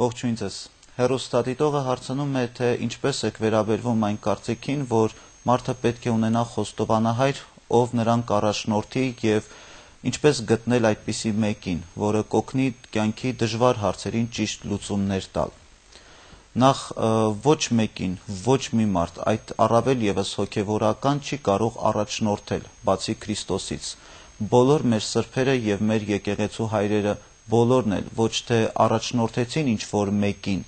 Ողջույն ձեզ։ Հեռուստադիտողը հարցնում է, թե ինչպես եք վերաբերվում այն կարծիքին, որ մարդը պետք է ունենա խոստովանահայր, ով նրան կառաջնորդի եւ ինչպես գտնել այդպիսի մեկին, որը կօգնի կյանքի դժվար հարցերին ճիշտ լուծումներ տալ։ Նախ ոչ մեկին, ոչ մի մարդ, այդ առավել եւս հոգեվորական չի կարող առաջնորդել, բացի Քրիստոսից։ Բոլոր մեր սրբերը եւ մեր եկեղեցու հայրերը բոլորն էլ ոչ թե առաջնորդեցին ինչ-որ մեկին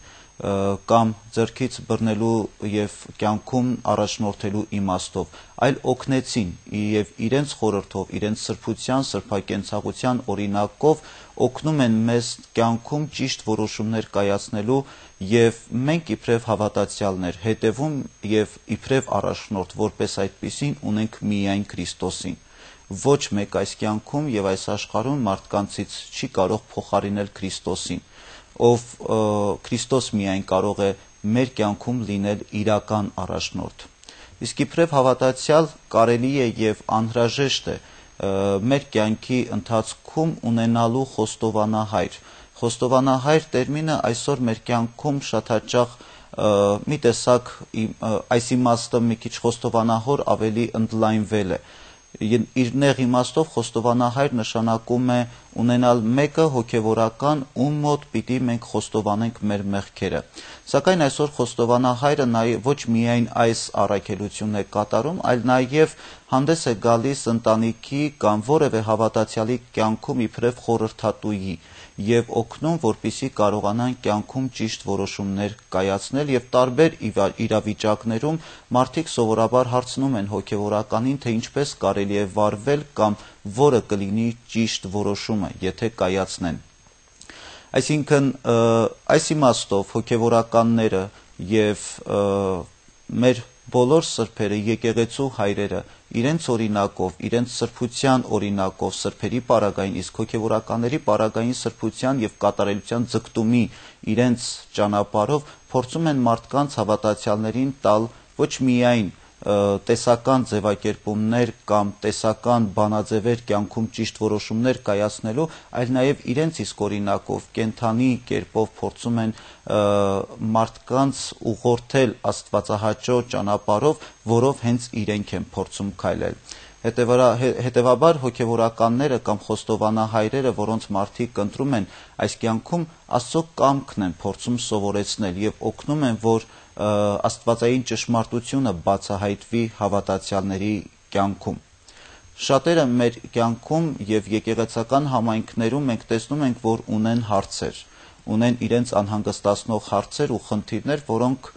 կամ ձեռքից բռնելու եւ կյանքում առաջնորդելու իմաստով, այլ օգնեցին եւ իրենց խորհրդով, իրենց սրբության, սրբակենցաղության օրինակով օգնում են մեզ կյանքում ճիշտ որոշումներ կայացնելու եւ մենք իբրև հավատացյալներ հետեւում եւ իբրև առաջնորդ որպես այդպիսին ունենք միայն Քրիստոսին։ Ոչ մեկ այս կյանքում եւ այս աշխարհում մարդկանցից չի կարող փոխարինել Քրիստոսին, ով Քրիստոս միայն կարող է մեր կյանքում լինել իրական առաջնորդ։ Իսկ իբրև հավատացյալ կարելի է եւ անհրաժեշտ է մեր կյանքի ընթացքում ունենալու խոստովանահայր։ Խոստովանահայր տերմինը այսօր մեր կյանքում շատ հաճախ մի տեսակ այս իմաստը մի քիչ խոստովանահոր ավելի ընդլայնվել է։ Իր նեղ իմաստով խոստովանահայր նշանակում է ունենալ մեկը հոգևորական, ում մոտ պիտի մենք խոստովանենք մեր մեղքերը։ Սակայն այսօր խոստովանահայրը ոչ միայն այս առաքելությունն է կատարում, այլ նաև հանդես է գալիս ընտանիքի կամ որևէ հավատացյալի կյանքում իբրև խորհրդատուի եւ օգնում, որպիսի կարողանան կյանքում ճիշտ որոշումներ կայացնել եւ տարբեր իրավիճակներում մարդիկ սովորաբար հարցնում են հոգեվորականին, թե ինչպես կարելի է վարվել կամ որը կլինի ճիշտ որոշումը, եթե կայացնեն։ Այսինքն այս իմաստով հոգեվորականները եւ մեր բոլոր սրբերը, եկեղեցու հայրերը իրենց օրինակով, իրենց սրբության օրինակով, սրբերի պարագային, իսկ հոգեվորականների պարագային սրբության եւ կատարելության ձգտումի իրենց ճանապարհով փորձում են մարդկանց հավատացյալներին տալ ոչ միայն տեսական ձևակերպումներ կամ տեսական բանաձևեր կյանքում ճիշտ որոշումներ կայացնելու, այլ նաև իրենց իսկ օրինակով կենթանի կերպով փորձում են մարդկանց ուղղորդել աստվածահաճո ճանապարհով, որով հենց իրենք են փորձում քայլել։ Հետևաբար հոգևորականները կամ խոստովանահայրերը, որոնց մարդիկ ընտրում են այս կյանքում, Աստծո կամքն են փորձում սովորեցնել եւ օգնում են, որ աստվածային ճշմարտությունը բացահայտվի հավատացյալների կյանքում։ Շատերը մեր կյանքում եւ եկեղեցական համայնքներում մենք տեսնում ենք, որ ունեն հարցեր, ունեն իրենց անհանգստացնող հարցեր ու խնդիրներ, որոնք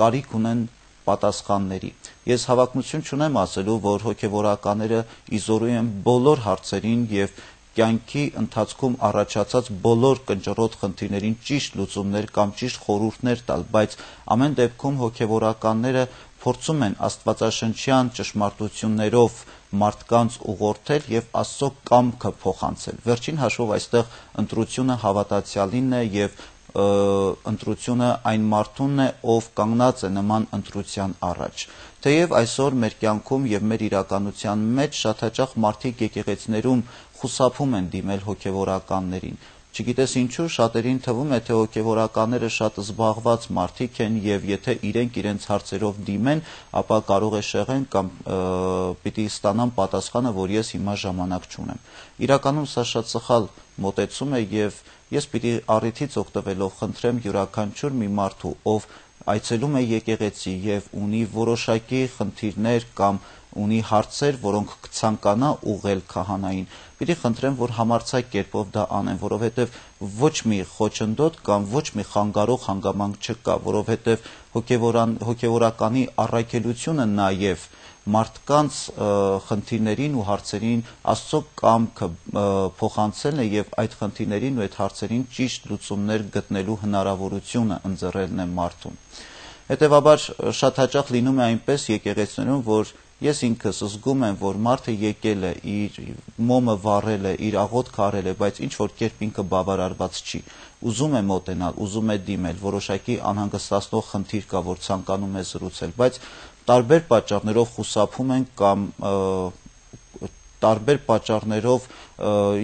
կարիք ունեն պատասխանների։ Ես հավակնություն չունեմ ասելու, որ հոգևորականները իզորու են բոլոր հարցերին եւ կյանքի ընթացքում առաջացած բոլոր կնճռոտ խնդիրներին ճիշտ լուծումներ կամ ճիշտ խորհուրդներ տալ, բայց ամեն դեպքում հոգևորականները փորձում են աստվածաշնչյան ճշմարտություններով մարդկանց ուղղորդել եւ Աստծո կամքը փոխանցել։ Վերջին հաշվով այստեղ ընտրությունը հավատացյալինն է եւ ընտրությունը այն մարդունն է, ով կանգնած է նման ընտրության առաջ։ Թեև այսօր մեր կյանքում եւ մեր իրականության մեջ շատ հաճախ մարդիկ եկեղեցիներում խուսափում են դիմել հոգևորականներին։ Չգիտես ինչու, շատերին թվում է, թե հոգևորականները շատ զբաղված մարդիկ են եւ եթե իրենց հարցերով դիմեն, ապա կարող է շեղեն կամ պիտի ստանան պատասխանը, որ ես հիմա ժամանակ չունեմ։ Իրականում սա շատ սխալ մոտեցում է եւ ես պիտի առիթից օգտվելով խնդրեմ յուրաքանչյուր մի մարդու, ով այցելում է եկեղեցի եւ ունի որոշակի խնդիրներ կամ ունի հարցեր, որոնք կցանկանա ուղղել քահանային, պիտի խնդրեմ, որ համարձակ կերպով դա անեն, որովհետեւ ոչ մի խոչընդոտ կամ ոչ մի խանգարող հանգամանք չկա, որովհետեւ հոգևորականի առաքելությունը նաեւ մարդկանց խնդիրներին ու հարցերին Աստծո կամքը փոխանցելն է եւ այդ խնդիրներին ու այդ հարցերին ճիշտ լուծումներ գտնելու հնարավորությունը ընձեռելն է մարդուն։ Հետևաբար շատ հաճախ լինում է այնպես եկեղեցիներում, որ ես ինքս զգում եմ, որ մարդը եկել է, իր մոմը վառել է, իր աղոթքը արել է, բայց ինչ որ կերպ ինքը բավարարված չի, ուզում է մոտենալ, ուզում է դիմել, որոշակի անհանգստացնող խնդիր կա, որ ցանկանում է զրուցել, բայց տարբեր պատճառներով խուսափում են կամ տարբեր պատճառներով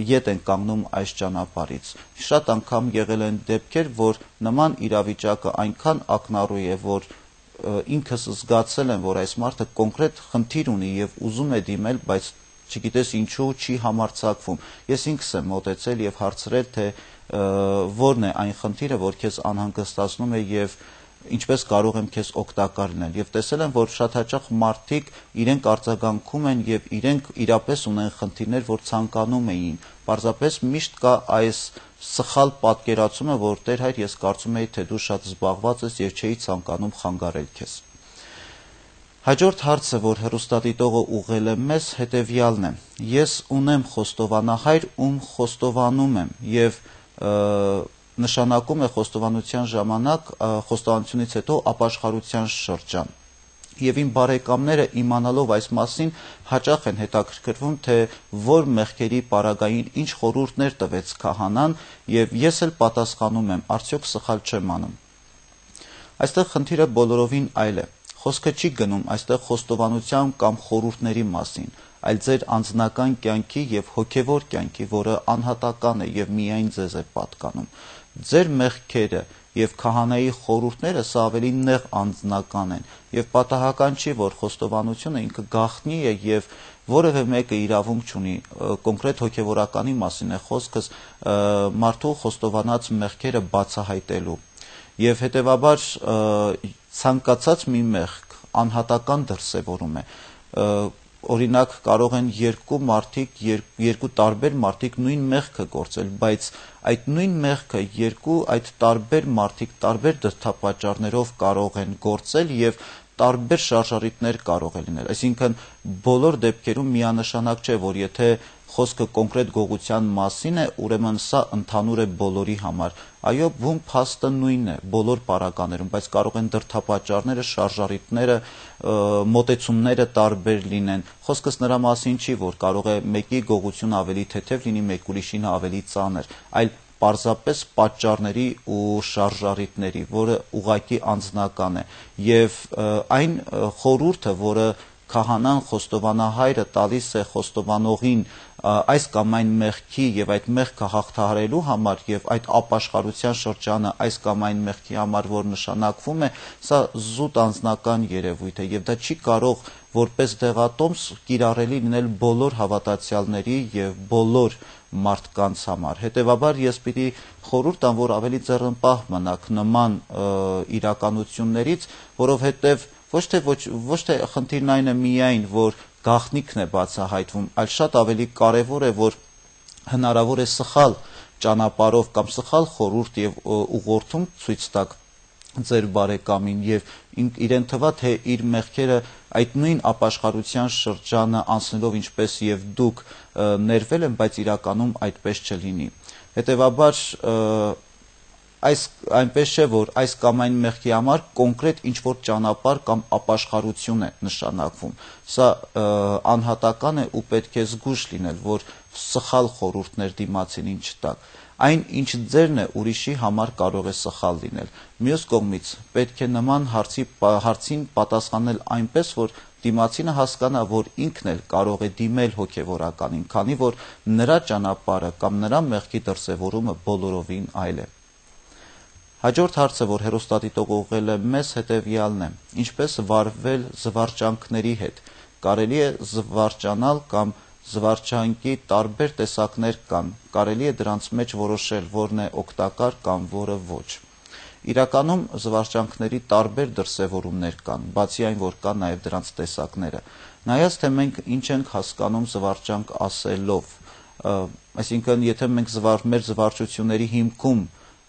ետ են կանգնում այս ճանապարհից։ Շատ անգամ եղել են դեպքեր, որ նման իրավիճակը այնքան ակնառու է, որ ինքս զգացել եմ, որ այս մարդը կոնկրետ խնդիր ունի եւ ուզում է դիմել, բայց չգիտես ինչու չի համարձակվում։ Ես ինքս եմ մոտեցել եւ հարցրել, թե որն է այն խնդիրը, որ քեզ անհանգստացնում է եւ ինչպես կարող եմ քեզ օգտակար լինել եւ տեսել եմ, որ շատ հաճախ մարդիկ իրենք արձագանքում են եւ իրենք իրապես ունեն խնդիրներ, որ ցանկանում էին։ Պարզապես միշտ կա այս սխալ պատկերացումը, որ Տեր հայր, ես կարծում եի, թե դու շատ զբաղված ես եւ չէի ցանկանում խանգարել քեզ։ Հաջորդ հարցը, որ հեռուստադիտողը ուղղել է մեզ, հետեւյալն է. ես ունեմ խոստովանահայր, ում խոստովանում եմ եւ նշանակում է խոստովանության ժամանակ խոստովանությունից հետո ապաշխարության շրջան։ Եվ իմ բարեկամները իմանալով այս մասին հաճախ են հետաքրքրվում, թե որ մեղքերի պարագային ինչ խորհուրդներ տվեց քահանան, եւ ես էլ պատասխանում եմ, արդյոք սխալ չեմ անում։ Այստեղ խնդիրը բոլորովին այլ է։ Խոսքը չի գնում այստեղ խոստովանության կամ խորհուրդների մասին, այլ ձեր անձնական կյանքի եւ հոգեվոր կյանքի, որը անհատական է եւ միայն ձեզ է պատկանում։ Ձեր մեղքերը եւ քահանայի խորհուրդները սա ավելի նեղ անձնական են եւ պատահական չի, որ խոստովանությունը ինքը գաղտնի է եւ որևէ մեկը իրավունք չունի կոնկրետ հոգեվորականի մասին է խոսքս մարդու խոստովանած մեղքերը բացահայտելու եւ հետեւաբար ցանկացած մի մեղք անհատական դրսևորում է օրինակ կարող են երկու տարբեր մարդիկ նույն մեղքը գործել, բայց այդ նույն մեղքը այդ տարբեր մարդիկ տարբեր դրդապատճառներով կարող են գործել եւ տարբեր շարժառիթներ կարող է լինել։ Այսինքն բոլոր դեպքերում միանշանակ չէ, որ եթե խոսքը կոնկրետ գողության մասին է, ուրեմն սա ընդհանուր է բոլորի համար։ Այո, բուն փաստը նույնն է բոլոր պարագաներում, բայց կարող են դրդապատճառները, շարժառիթները, մոտեցումները տարբեր լինեն։ Խոսքս նրա մասին չի, որ կարող է մեկի գողությունը ավելի թեթև լինի, մեկ ուրիշին ավելի ծանր, այլ պարզապես պատճառների ու շարժառիթների, որը ուղղակի անձնական է, եւ այն խորհուրդը, որը քահանան խոստովանահայրը տալիս է խոստովանողին այս կամ այն մեղքի եւ այդ մեղքը հաղթահարելու համար եւ այդ ապաշխարության շրջանը այս կամ այն մեղքի համար, որ նշանակվում է, սա զուտ անձնական երևույթ է եւ դա չի կարող որպես դեղատոմս կիրառելի լինել բոլոր հավատացյալների եւ բոլոր մարդկանց համար։ Հետևաբար ես պիտի խորհուրդ տամ, որ ավելի ձեռնպահ մնաք նման իրականություններից, որովհետեւ ոչ թե խնդիրն այն է միայն, որ գաղտնիքն է բացահայտվում, այլ շատ ավելի կարևոր է, որ հնարավոր է սխալ ճանապարհով կամ սխալ խորհուրդ եւ ուղղորդում ցույց տաք ձեր բարեկամին եւ իրեն թվա, թե իր մեղքերը այդ նույն ապաշխարության շրջանը անցնելով ինչպես եւ դուք ներվել են, բայց իրականում այդպես չլինի։ Հետևաբար այնպես չէ, որ այս կամ այն մեղքի համար կոնկրետ ինչ-որ ճանապարհ կամ ապաշխարություն է նշանակվում։ Սա անհատական է ու պետք է զգույշ լինել, որ սխալ խորհուրդներ դիմացինին չտաք։ Այն, ինչ ձերն է, ուրիշի համար կարող է սխալ լինել։ Մյուս կողմից պետք է նման հարցին պատասխանել այնպես, որ դիմացինը հասկանա, որ ինքն էլ կարող է դիմել հոգեվորականին, քանի որ նրա ճանապարհը կամ նրա մեղքի դրսևորումը բոլորովին այլ է։ Հաջորդ հարցը, որ հեռուստադիտողը ուղղել է մեզ, հետևյալն է. ինչպես վարվել զվարճանքների հետ։ Կարելի է զվարճանալ կամ զվարճանքի տարբեր տեսակներ կան, կարելի է դրանց մեջ որոշել որն է օգտակար կամ որը ոչ։ Իրականում զվարճանքների տարբեր դրսևորումներ կան, բացի այն, որ կան նաև դրանց տեսակները։ Նայած թե մենք ինչ ենք հասկանում զվարճանք ասելով, այսինքն եթե մենք մեր զվարճությունների հիմքում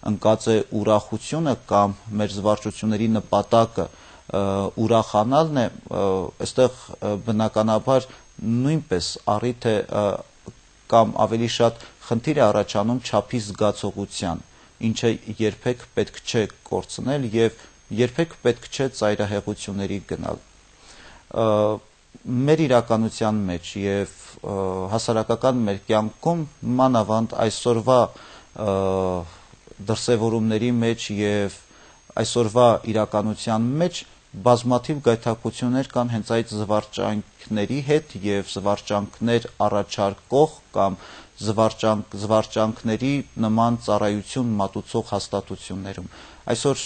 ընկած է ուրախությունը կամ մեր զվարճությունների նպատակը ուրախանալն է, այստեղ բնականաբար նույնպես առիթ է կամ ավելի շատ խնդիր է առաջանում չափի զգացողության, ինչը երբեք պետք չէ կորցնել եւ երբեք պետք չէ ծայրահեղությունների գնալ։ Մեր իրականության մեջ եւ հասարակական մեր կյանքում մանավանդ այսօրվա դրսևորումների մեջ եւ այսօրվա իրականության մեջ բազմաթիվ գայթակղություններ կան հենց այդ զվարճանքների հետ եւ զվարճանքներ առաջարկող կամ զվարճանքների նման ծառայություն մատուցող հաստատություններում։ Այսօր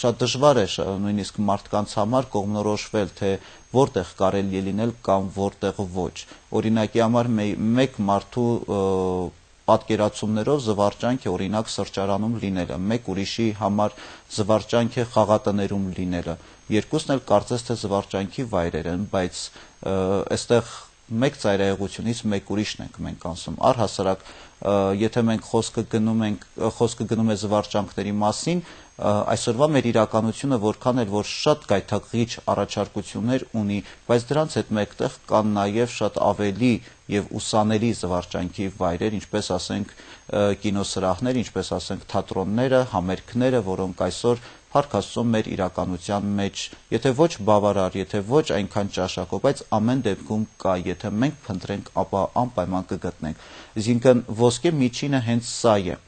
շատ դժվար է նույնիսկ մարդկանց համար կողմնորոշվել, թե որտեղ կարելի է լինել կամ որտեղ ոչ։ Օրինակի համար մեկ մարդու պատկերացումներով զվարճանք է օրինակ սրճարանում լինելը, մեկ ուրիշի համար զվարճանք է խաղատներում լինելը։ Երկուսն էլ կարծես թե զվարճանքի վայրեր են, բայց այստեղ մեկ ծայրահեղությունից մեկ ուրիշն ենք մենք ասում։ Առհասարակ, եթե մենք խոսքը գնում է զվարճանքների մասին, այսօրվա մեր իրականությունը որքան էլ որ շատ գայթակղիչ առաջարկություններ ունի, բայց դրանց հետ մեկտեղ կան նաև շատ ավելի եւ ուսանելի զվարճանքի վայրեր, ինչպես ասենք կինոսրահներ, ինչպես ասենք թատրոնները, համերգները, որոնք այսօր Փառք Աստծո մեր իրականության մեջ, եթե ոչ բավարար, եթե ոչ այնքան ճաշակով, բայց ամեն դեպքում կա, եթե մենք փնտրենք, ապա անպայման կգտնենք։ Այսինքն ոսկե միջինը հենց սա է։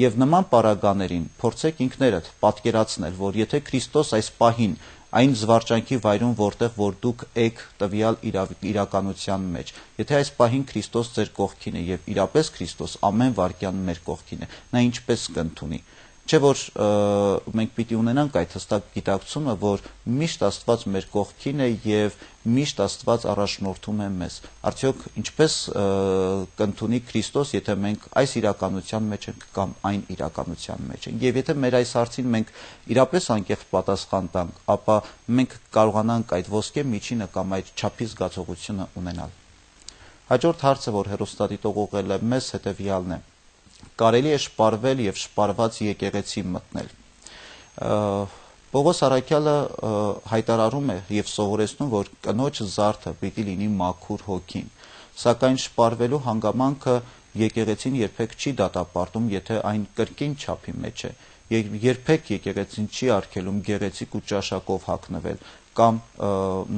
Եվ նման պարագաներին փորձեք ինքներդ պատկերացնել, որ եթե Քրիստոս այս պահին այն զվարճանքի վայրում, որտեղ որ դուք եք տվյալ իրականության մեջ, եթե այս պահին Քրիստոս ձեր կողքին է եւ իրապես Քրիստոս ամեն վայրկյան մեր կողքին է, նա ինչպես կընդունի։ Չէ որ մենք պիտի ունենանք այդ հստակ գիտակցումը, որ միշտ Աստված մեր կողքին է եւ միշտ Աստված առաջնորդում է մեզ։ Արդյոք ինչպես կընդունի Քրիստոս, եթե մենք այս իրականության մեջ ենք կամ այն իրականության մեջ ենք։ Եվ եթե մեր այս հարցին մենք իրապես անկեղծ պատասխան տանք, ապա մենք կարողանանք այդ ոսկե միջինը կամ այդ չափի զգացողությունը ունենալ։ Հաջորդ հարցը, որ հեռուստադիտող ուղղել է մեզ, հետեւյալն է. Կարելի է շպարվել եւ շպարված եկեղեցի մտնել։ Պողոս Առաքյալը հայտարարում է եւ սովորեցնում, որ կնոջ զարդը պիտի լինի մաքուր հոգին, սակայն շպարվելու հանգամանքը եկեղեցին երբեք չի դատապարտում, եթե այն կրկին չափի մեջ է։ Երբեք եկեղեցին չի արգելում գեղեցիկ ու ճաշակով հագնվել կամ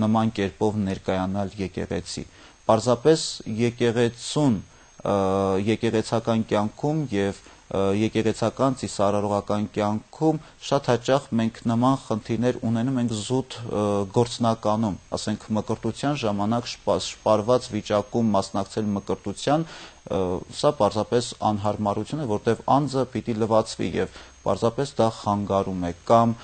նման կերպով ներկայանալ եկեղեցի։ Պարզապես եկեղեցուն եկեղեցական կյանքում եւ եկեղեցական ծիսարարողական կյանքում շատ հաճախ մենք նման խնդիրներ ունենում ենք զուտ գործնականում, ասենք մկրտության ժամանակ շպարված վիճակում մասնակցել մկրտության, սա պարզապես անհարմարություն է, որտեղ անձը պիտի լվացվի եւ պարզապես դա խանգարում է, կամ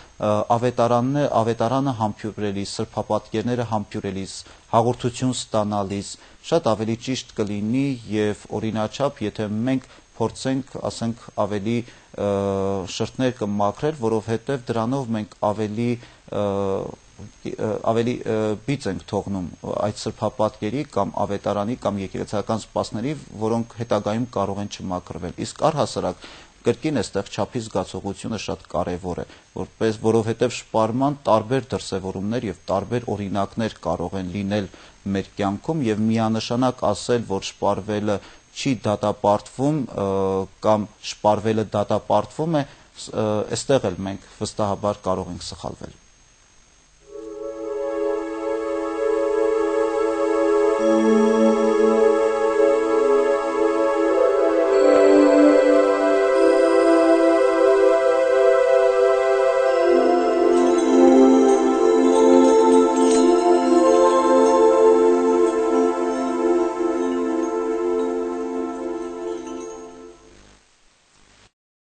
ավետարանը համբուրելիս, սրբապատկերները համբուրելիս, հաղորդություն ստանալիս շատ ավելի ճիշտ կլինի եւ օրինաչափ, եթե մենք փորձենք, ասենք, ավելի շրթներ կմաքրել, որովհետեւ դրանով մենք ավելի բիծ ենք թողնում այդ սրբապատկերի կամ ավետարանի կամ եկեղեցական սպասների, որոնք հետագայում կարող են չմաքրվել։ Իսկ առհասարակ կրկին այստեղ չափի զգացողությունը շատ կարևոր է, որովհետև շպարման տարբեր դրսևորումներ եւ տարբեր օրինակներ կարող են լինել մեր կյանքում եւ միանշանակ ասել, որ շպարվելը չի դատապարտվում կամ շպարվելը դատապարտվում է, այստեղ էլ մենք վստահաբար կարող ենք սխալվել։